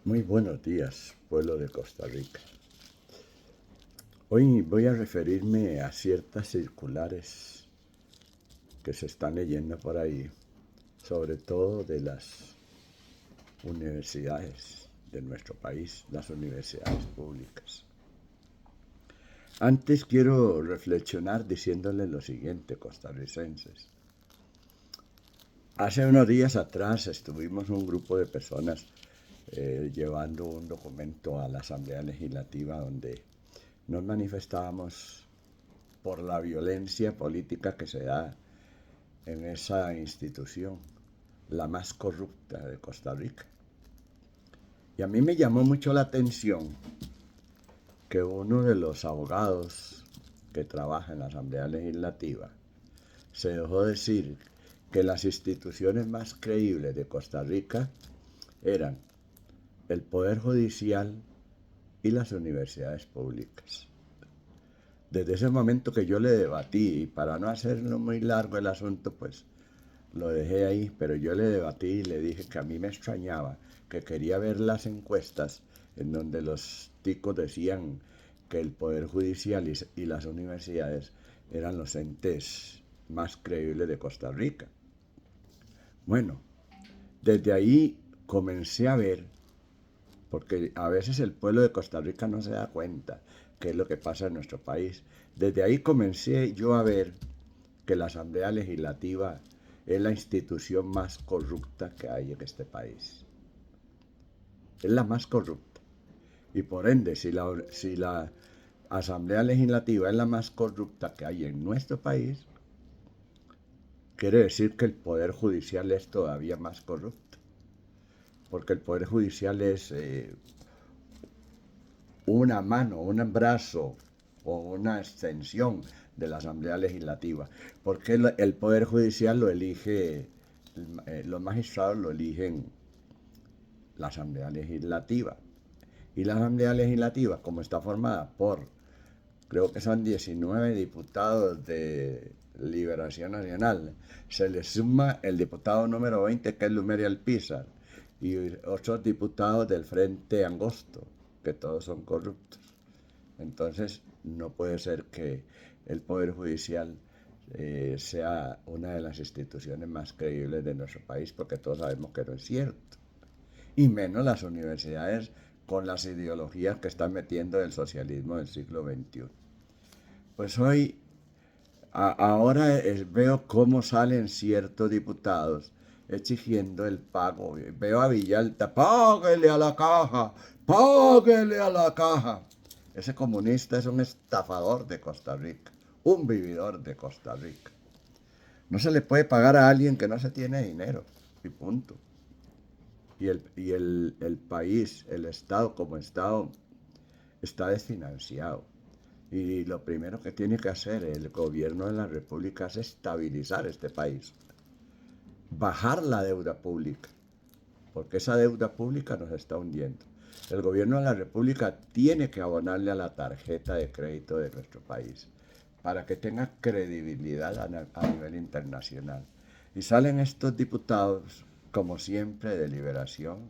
Muy buenos días, pueblo de Costa Rica. Hoy voy a referirme a ciertas circulares que se están leyendo por ahí, sobre todo de las universidades de nuestro país, las universidades públicas. Antes quiero reflexionar diciéndoles lo siguiente, costarricenses. Hace unos días atrás estuvimos un grupo de personas llevando un documento a la Asamblea Legislativa donde nos manifestábamos por la violencia política que se da en esa institución, la más corrupta de Costa Rica. Y a mí me llamó mucho la atención que uno de los abogados que trabaja en la Asamblea Legislativa se dejó decir que las instituciones más creíbles de Costa Rica eran el Poder Judicial y las universidades públicas. Desde ese momento que yo le debatí, y para no hacerlo muy largo el asunto, pues lo dejé ahí, pero yo le debatí y le dije que a mí me extrañaba, que quería ver las encuestas en donde los ticos decían que el Poder Judicial y las universidades eran los entes más creíbles de Costa Rica. Bueno, desde ahí comencé a ver, porque a veces el pueblo de Costa Rica no se da cuenta qué es lo que pasa en nuestro país. Desde ahí comencé yo a ver que la Asamblea Legislativa es la institución más corrupta que hay en este país. Es la más corrupta. Y por ende, si la Asamblea Legislativa es la más corrupta que hay en nuestro país, quiere decir que el Poder Judicial es todavía más corrupto. Porque el Poder Judicial es una mano, un brazo o una extensión de la Asamblea Legislativa. Porque el Poder Judicial lo elige, los magistrados lo eligen la Asamblea Legislativa. Y la Asamblea Legislativa, como está formada por, creo que son 19 diputados de Liberación Nacional, se le suma el diputado número 20, que es Lumeria Alpizar, y otros diputados del Frente Angosto, que todos son corruptos. Entonces, no puede ser que el Poder Judicial sea una de las instituciones más creíbles de nuestro país, porque todos sabemos que no es cierto. Y menos las universidades con las ideologías que están metiendo el socialismo del siglo XXI. Pues hoy, ahora veo cómo salen ciertos diputados exigiendo el pago. Veo a Villalta, páguele a la caja, páguele a la caja. Ese comunista es un estafador de Costa Rica, un vividor de Costa Rica. No se le puede pagar a alguien que no se tiene dinero, y punto. Y el país, el Estado como Estado, está desfinanciado. Y lo primero que tiene que hacer el gobierno de la República es estabilizar este país, bajar la deuda pública, porque esa deuda pública nos está hundiendo. El gobierno de la República tiene que abonarle a la tarjeta de crédito de nuestro país para que tenga credibilidad a nivel internacional. Y salen estos diputados, como siempre, de Liberación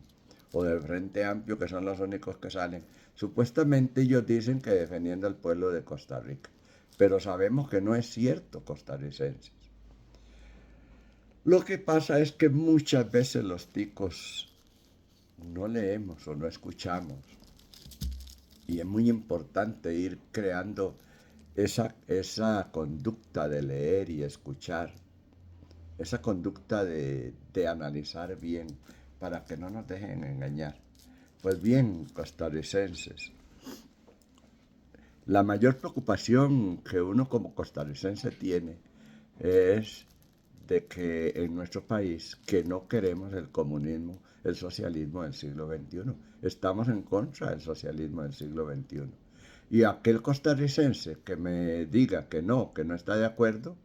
o del Frente Amplio, que son los únicos que salen. Supuestamente ellos dicen que defendiendo al pueblo de Costa Rica, pero sabemos que no es cierto, costarricenses. Lo que pasa es que muchas veces los ticos no leemos o no escuchamos. Y es muy importante ir creando esa conducta de leer y escuchar, esa conducta de analizar bien para que no nos dejen engañar. Pues bien, costarricenses, la mayor preocupación que uno como costarricense tiene es de que en nuestro país, que no queremos el comunismo, el socialismo del siglo XXI. Estamos en contra del socialismo del siglo XXI. Y aquel costarricense que me diga que no está de acuerdo,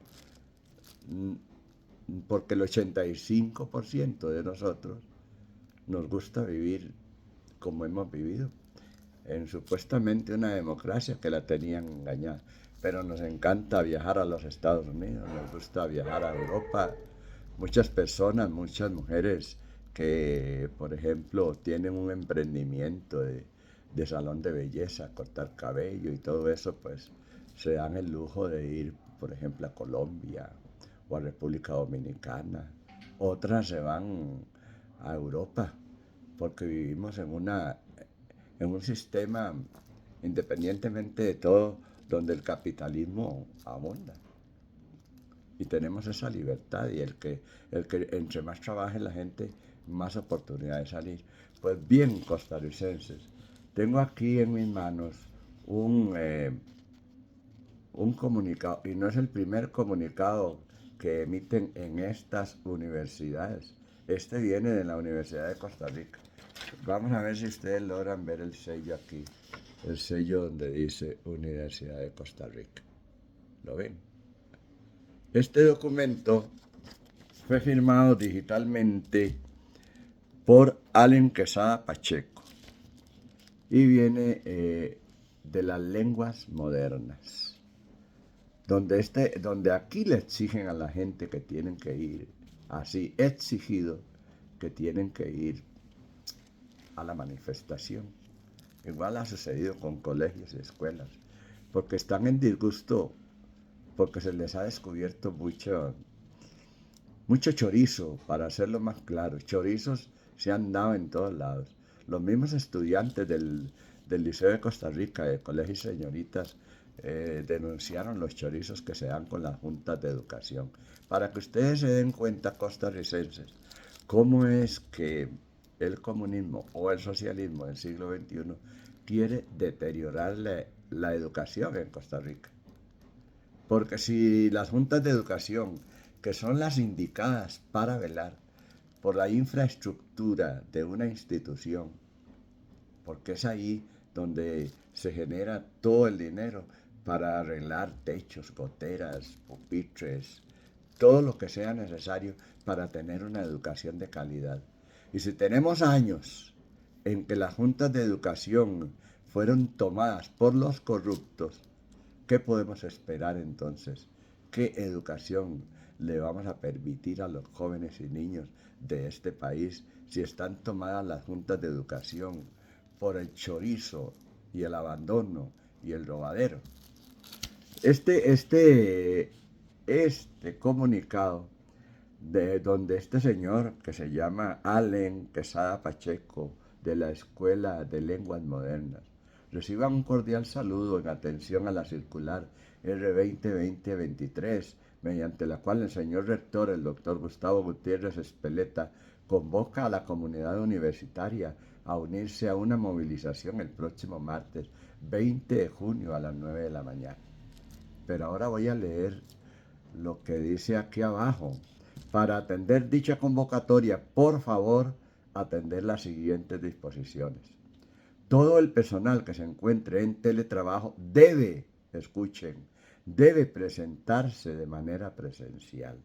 porque el 85% de nosotros nos gusta vivir como hemos vivido, en supuestamente una democracia que la tenían engañada. Pero nos encanta viajar a los Estados Unidos, nos gusta viajar a Europa. Muchas personas, muchas mujeres que, por ejemplo, tienen un emprendimiento de salón de belleza, cortar cabello y todo eso, pues se dan el lujo de ir, por ejemplo, a Colombia o a República Dominicana. Otras se van a Europa, porque vivimos en un sistema, independientemente de todo, donde el capitalismo abunda. Y tenemos esa libertad y el que entre más trabaje la gente, más oportunidades de salir. Pues bien, costarricenses, tengo aquí en mis manos un comunicado, y no es el primer comunicado que emiten en estas universidades. Este viene de la Universidad de Costa Rica. Vamos a ver si ustedes logran ver el sello aquí, el sello donde dice Universidad de Costa Rica. ¿Lo ven? Este documento fue firmado digitalmente por Allen Quesada Pacheco y viene de las lenguas modernas, donde aquí le exigen a la gente que tienen que ir, así exigido, que tienen que ir a la manifestación. Igual ha sucedido con colegios y escuelas, porque están en disgusto, porque se les ha descubierto mucho chorizo, para hacerlo más claro. Chorizos se han dado en todos lados. Los mismos estudiantes del Liceo de Costa Rica, de Colegio y Señoritas, denunciaron los chorizos que se dan con las juntas de educación. Para que ustedes se den cuenta, costarricenses, cómo es que el comunismo o el socialismo del siglo XXI quiere deteriorar la educación en Costa Rica. Porque si las juntas de educación, que son las indicadas para velar por la infraestructura de una institución, porque es ahí donde se genera todo el dinero para arreglar techos, goteras, pupitres, todo lo que sea necesario para tener una educación de calidad. Y si tenemos años en que las juntas de educación fueron tomadas por los corruptos, ¿qué podemos esperar entonces? ¿Qué educación le vamos a permitir a los jóvenes y niños de este país si están tomadas las juntas de educación por el chorizo y el abandono y el robadero? Este comunicado de donde este señor que se llama Allen Quesada Pacheco de la Escuela de Lenguas Modernas reciba un cordial saludo en atención a la circular R20-2023, mediante la cual el señor rector, el doctor Gustavo Gutiérrez Espeleta, convoca a la comunidad universitaria a unirse a una movilización el próximo martes 20 de junio a las 9 de la mañana. Pero ahora voy a leer lo que dice aquí abajo. Para atender dicha convocatoria, por favor, atender las siguientes disposiciones. Todo el personal que se encuentre en teletrabajo debe presentarse de manera presencial.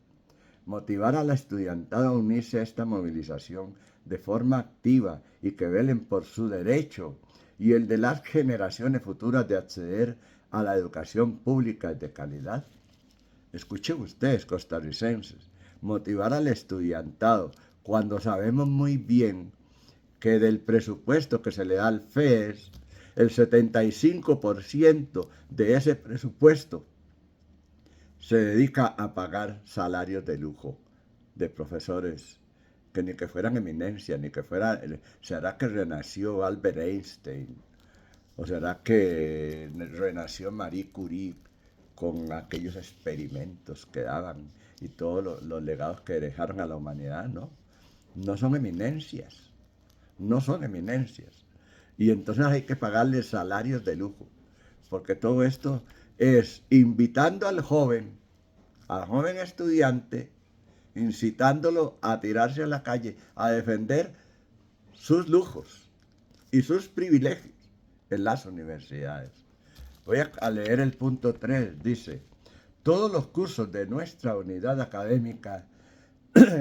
Motivar a la estudiantada a unirse a esta movilización de forma activa y que velen por su derecho y el de las generaciones futuras de acceder a la educación pública de calidad. Escuchen ustedes, costarricenses, motivar al estudiantado cuando sabemos muy bien que del presupuesto que se le da al FES, el 75% de ese presupuesto se dedica a pagar salarios de lujo de profesores que ni que fueran eminencias, ni que fuera, ¿será que renació Albert Einstein? ¿O será que renació Marie Curie con aquellos experimentos que daban y todos los legados que dejaron a la humanidad? No, no son eminencias, no son eminencias. Y entonces hay que pagarles salarios de lujo, porque todo esto es invitando al joven estudiante, incitándolo a tirarse a la calle, a defender sus lujos y sus privilegios en las universidades. Voy a leer el punto 3, dice: todos los cursos de nuestra unidad académica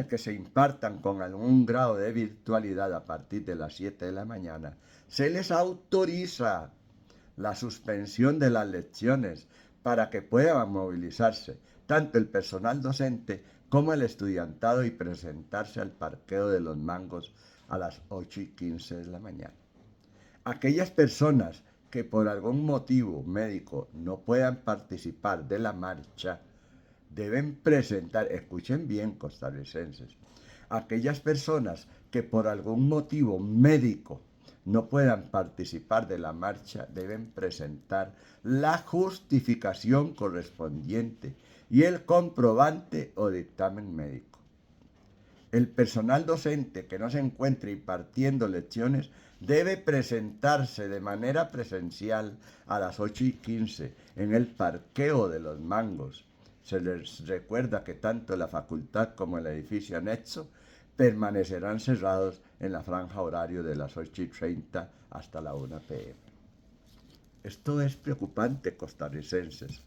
que se impartan con algún grado de virtualidad a partir de las 7 de la mañana, se les autoriza la suspensión de las lecciones para que puedan movilizarse tanto el personal docente como el estudiantado y presentarse al parqueo de los Mangos a las 8:15 de la mañana. Aquellas personas que por algún motivo médico no puedan participar de la marcha deben presentar, escuchen bien costarricenses, aquellas personas que por algún motivo médico no puedan participar de la marcha deben presentar la justificación correspondiente y el comprobante o dictamen médico. El personal docente que no se encuentre impartiendo lecciones debe presentarse de manera presencial a las 8:15 en el parqueo de los Mangos. Se les recuerda que tanto la facultad como el edificio anexo permanecerán cerrados en la franja horario de las 8:30 hasta la 1 p.m. Esto es preocupante, costarricenses,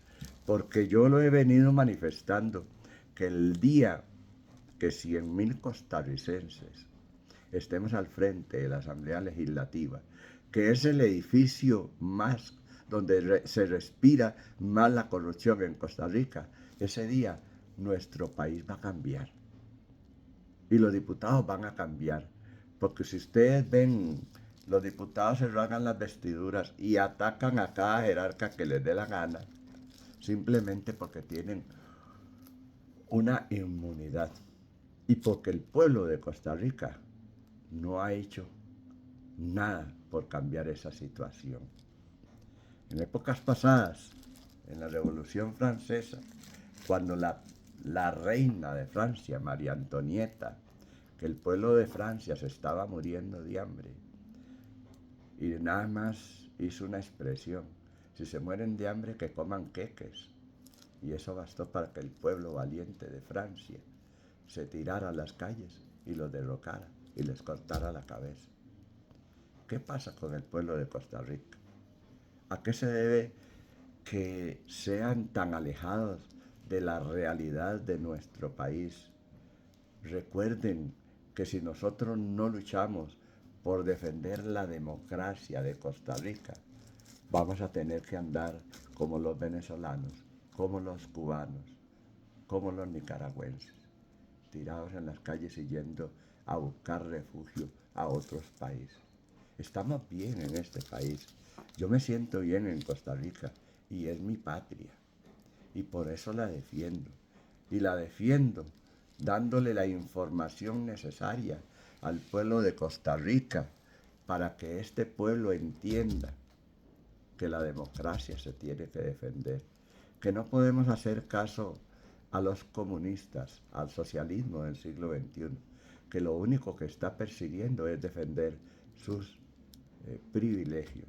porque yo lo he venido manifestando, que el día que 100.000 costarricenses estemos al frente de la Asamblea Legislativa, que es el edificio más donde se respira más la corrupción en Costa Rica, ese día nuestro país va a cambiar. Y los diputados van a cambiar. Porque si ustedes ven, los diputados se rasgan las vestiduras y atacan a cada jerarca que les dé la gana, simplemente porque tienen una inmunidad. Y porque el pueblo de Costa Rica no ha hecho nada por cambiar esa situación. En épocas pasadas, en la Revolución Francesa, cuando la reina de Francia, María Antonieta, que el pueblo de Francia se estaba muriendo de hambre, y nada más hizo una expresión: si se mueren de hambre, que coman queques. Y eso bastó para que el pueblo valiente de Francia se tirara a las calles y los derrocara y les cortara la cabeza. ¿Qué pasa con el pueblo de Costa Rica? ¿A qué se debe que sean tan alejados de la realidad de nuestro país? Recuerden que si nosotros no luchamos por defender la democracia de Costa Rica, vamos a tener que andar como los venezolanos, como los cubanos, como los nicaragüenses, tirados en las calles y yendo a buscar refugio a otros países. Estamos bien en este país. Yo me siento bien en Costa Rica y es mi patria. Y por eso la defiendo. Y la defiendo dándole la información necesaria al pueblo de Costa Rica para que este pueblo entienda que la democracia se tiene que defender, que no podemos hacer caso a los comunistas, al socialismo del siglo XXI, que lo único que está persiguiendo es defender sus privilegios.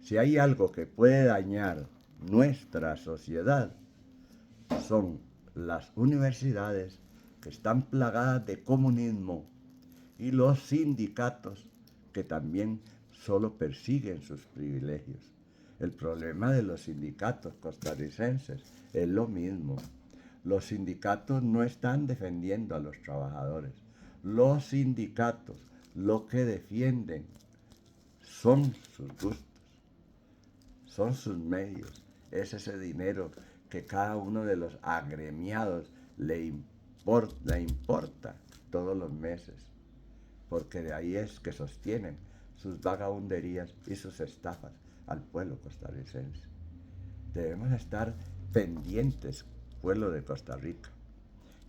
Si hay algo que puede dañar nuestra sociedad, son las universidades que están plagadas de comunismo y los sindicatos que también solo persiguen sus privilegios. El problema de los sindicatos costarricenses es lo mismo. Los sindicatos no están defendiendo a los trabajadores. Los sindicatos lo que defienden son sus gustos, son sus medios, es ese dinero que cada uno de los agremiados le importa todos los meses, porque de ahí es que sostienen sus vagabunderías y sus estafas al pueblo costarricense. Debemos estar pendientes, pueblo de Costa Rica.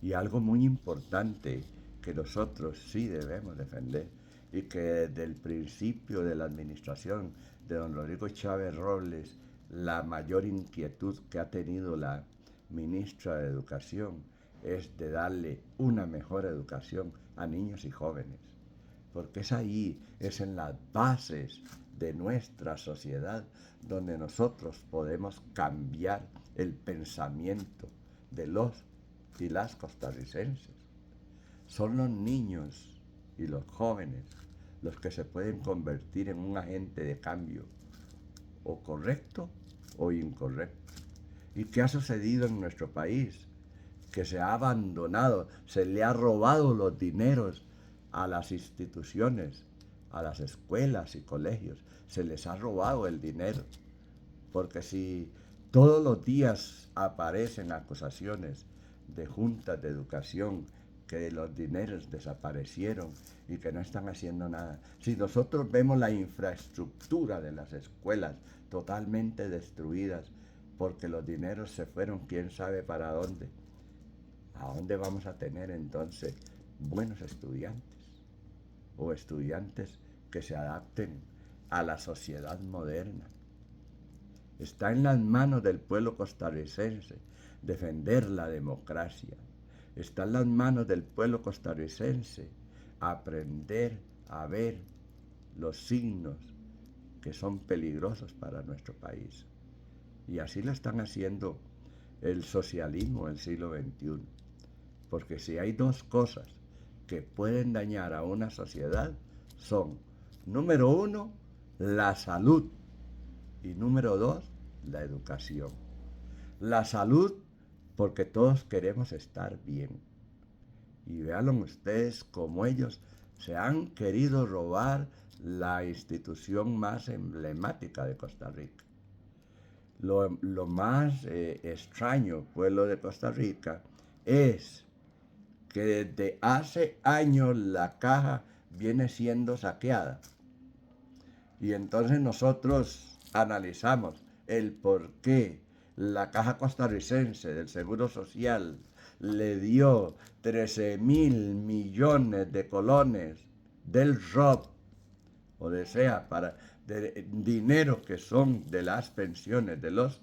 Y algo muy importante que nosotros sí debemos defender y que desde el principio de la administración de don Rodrigo Chávez Robles, la mayor inquietud que ha tenido la ministra de Educación es de darle una mejor educación a niños y jóvenes, porque es ahí, es en las bases de nuestra sociedad donde nosotros podemos cambiar el pensamiento de los y las costarricenses. Son los niños y los jóvenes los que se pueden convertir en un agente de cambio, o correcto o incorrecto. ¿Y qué ha sucedido en nuestro país? Que se ha abandonado, se le ha robado los dineros a las instituciones, a las escuelas y colegios. Se les ha robado el dinero. Porque si todos los días aparecen acusaciones de juntas de educación que los dineros desaparecieron y que no están haciendo nada. Si nosotros vemos la infraestructura de las escuelas totalmente destruidas porque los dineros se fueron quién sabe para dónde, ¿a dónde vamos a tener entonces buenos estudiantes o estudiantes que se adapten a la sociedad moderna? Está en las manos del pueblo costarricense defender la democracia. Está en las manos del pueblo costarricense aprender a ver los signos que son peligrosos para nuestro país. Y así lo están haciendo el socialismo del siglo XXI. Porque si hay dos cosas que pueden dañar a una sociedad, son, número uno, la salud y número dos, la educación. La salud, porque todos queremos estar bien. Y vean ustedes cómo ellos se han querido robar la institución más emblemática de Costa Rica. Lo más extraño, pueblo de Costa Rica, es que desde hace años la caja viene siendo saqueada. Y entonces nosotros analizamos el por qué la Caja Costarricense del Seguro Social le dio 13.000 millones de colones del ROP, o sea, de dinero que son de las pensiones de los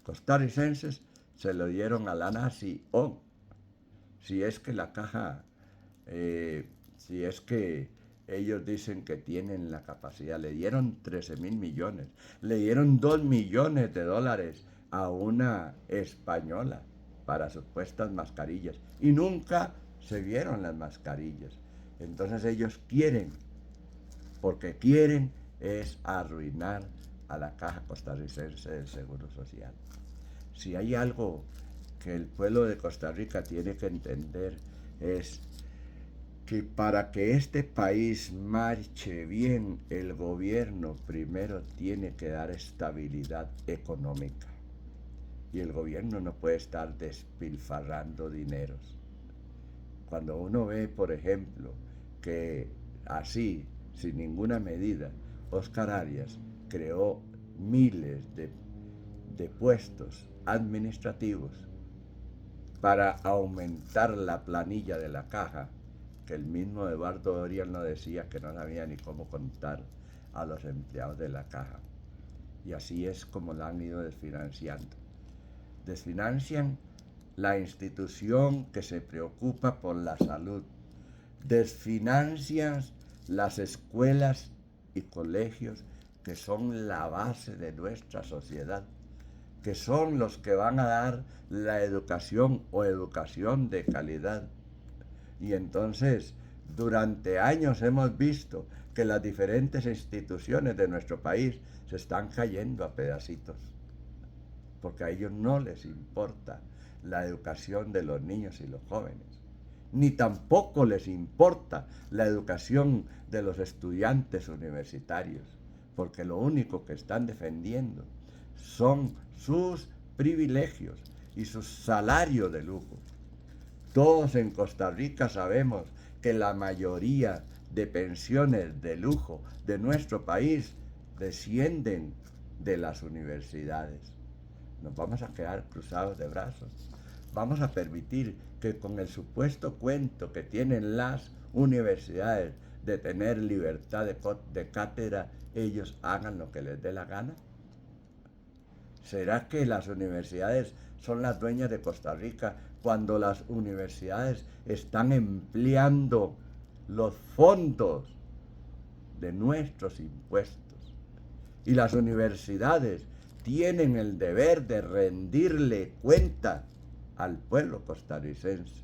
costarricenses, se lo dieron a la nación. Si es que la caja, si es que ellos dicen que tienen la capacidad, le dieron 13.000 millones, le dieron 2 millones de dólares a una española para supuestas mascarillas y nunca se vieron las mascarillas. Entonces ellos quieren, porque quieren es arruinar a la Caja Costarricense del Seguro Social. Si hay algo que el pueblo de Costa Rica tiene que entender es que para que este país marche bien, el gobierno primero tiene que dar estabilidad económica. Y el gobierno no puede estar despilfarrando dineros. Cuando uno ve, por ejemplo, que así, sin ninguna medida, Óscar Arias creó miles de puestos administrativos para aumentar la planilla de la caja, que el mismo Eduardo Dorian no decía que no sabía ni cómo contar a los empleados de la caja. Y así es como la han ido desfinanciando. Desfinancian la institución que se preocupa por la salud. Desfinancian las escuelas y colegios que son la base de nuestra sociedad, que son los que van a dar la educación o educación de calidad. Y entonces, durante años hemos visto que las diferentes instituciones de nuestro país se están cayendo a pedacitos, porque a ellos no les importa la educación de los niños y los jóvenes, ni tampoco les importa la educación de los estudiantes universitarios, porque lo único que están defendiendo son sus privilegios y sus salarios de lujo. Todos en Costa Rica sabemos que la mayoría de pensiones de lujo de nuestro país descienden de las universidades. Nos vamos a quedar cruzados de brazos. Vamos a permitir que con el supuesto cuento que tienen las universidades de tener libertad de cátedra, ellos hagan lo que les dé la gana. ¿Será que las universidades son las dueñas de Costa Rica cuando las universidades están empleando los fondos de nuestros impuestos? Y las universidades tienen el deber de rendirle cuenta al pueblo costarricense.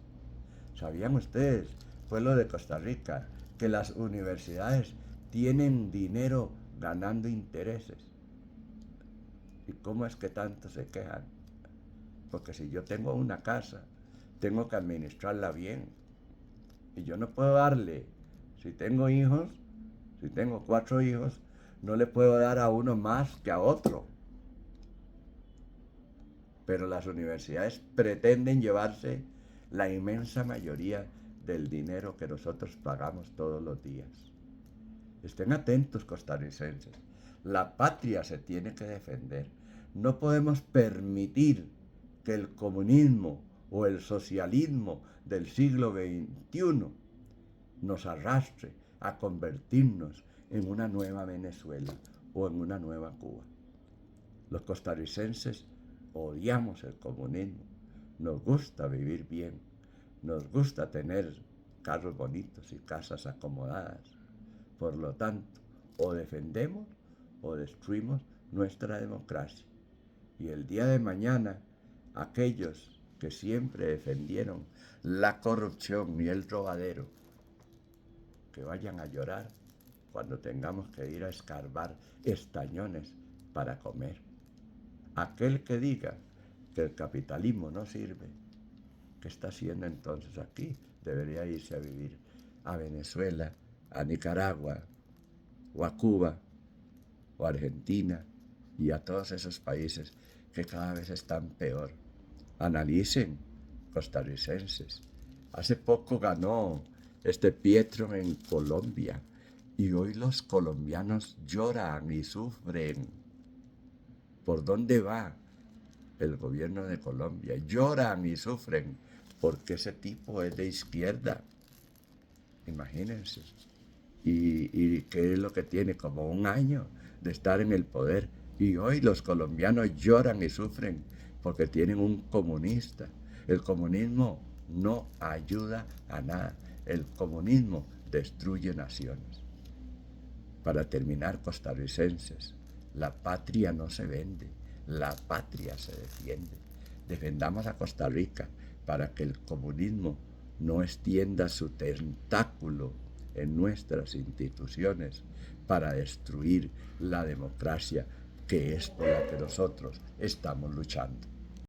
¿Sabían ustedes, pueblo de Costa Rica, que las universidades tienen dinero ganando intereses? ¿Y cómo es que tanto se quejan? Porque si yo tengo una casa, tengo que administrarla bien. Y yo no puedo darle, si tengo hijos, si tengo 4 hijos, no le puedo dar a uno más que a otro. pero las universidades pretenden llevarse la inmensa mayoría del dinero que nosotros pagamos todos los días. Estén atentos, costarricenses. La patria se tiene que defender. No podemos permitir que el comunismo o el socialismo del siglo XXI nos arrastre a convertirnos en una nueva Venezuela o en una nueva Cuba. Los costarricenses odiamos el comunismo. Nos gusta vivir bien. Nos gusta tener carros bonitos y casas acomodadas. Por lo tanto, o defendemos o destruimos nuestra democracia. Y el día de mañana, aquellos que siempre defendieron la corrupción y el robadero, que vayan a llorar cuando tengamos que ir a escarbar estañones para comer. Aquel que diga que el capitalismo no sirve, ¿qué está haciendo entonces aquí? Debería irse a vivir a Venezuela, a Nicaragua, o a Cuba, o a Argentina, y a todos esos países que cada vez están peor. Analicen, costarricenses. Hace poco ganó Pietro en Colombia, y hoy los colombianos lloran y sufren. ¿Por dónde va el gobierno de Colombia? Lloran y sufren porque ese tipo es de izquierda. Imagínense. Y qué es lo que tiene, como un año de estar en el poder. Y hoy los colombianos lloran y sufren porque tienen un comunista. El comunismo no ayuda a nada. El comunismo destruye naciones. Para terminar, costarricenses, la patria no se vende, la patria se defiende. Defendamos a Costa Rica para que el comunismo no extienda su tentáculo en nuestras instituciones para destruir la democracia que es por la que nosotros estamos luchando.